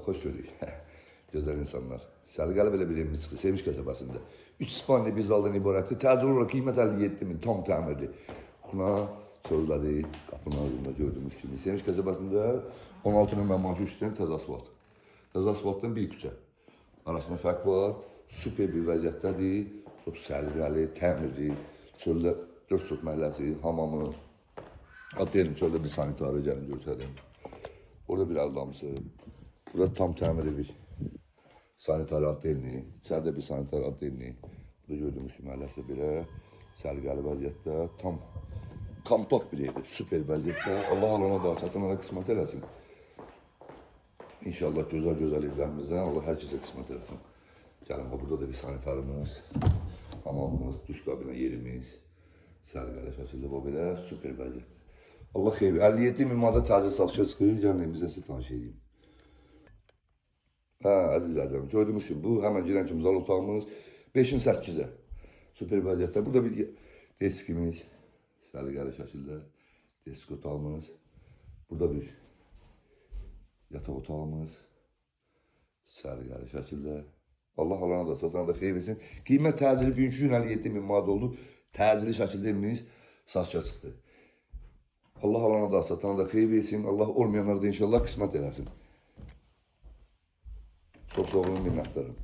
hoş gördük. Güzel insanlar. Səlqəli belə bir evimiz çıxdı, Sevinç qəsəbəsində. 3 spalni bir zaldan ibarətdir. Təcil olarak qiymət 57 min, tam təmirli. Xuna çölləri, qapının ağzında gördüğümüz kimi. Sevinç qəsəbəsində 16 nömrə marşı üstünün təzə asfalt. Təzə asfaltdan bir küçə. Arasında fərq var. Super bir vəziyyətdədir. Çox səlqəli, təmirli. Çöldə 4 sot məhəlləsi, hamamı. Atıyorum çöldə bir sanitarı gəlin görsədim. Orada bir adamsı. Burada tam təmirli bir sanitar addelini, içəridə bir sanitar addelini. Burada gördüğümüz kimi məhəlləsi belə səlqəli vəziyyətdə, tam kompakt bir evdir, süper vəziyyətdə. Allah alana da çatana da qismət eləsin. İnşallah gözəl evlərimizdən Allah hər kəsə qismət eləsin. Gəlin, burada da bir sanitarımız, hamamımız, duş kabinə yerimiz, səlqəli şəkildə bu belə süper vəziyyətdə. Allah xeyir, 57 min manata təzə satışa çıxır, gəlin evimizə sizi tanış edeyim. Əziz əzəm, gördüğümüz kimi bu hemen girən kimi zal otağımız 5'in 8'e süper vəziyyətdə. Burada bir deskimiz, səliqəli şəkildə desk otağımız. Burada bir yataq otağımız, səliqəli şəkildə. Allah alana da satana da xeyir versin. Qiymət təcili bugünkü gün 57 min manat oldu. Təcili şəkildə evimiz satışa çıxdı. Allah alana da satana da xeyir versin. Allah olmayanlara da inşallah qismət eləsin. Çok sağ olun, minnətdarım.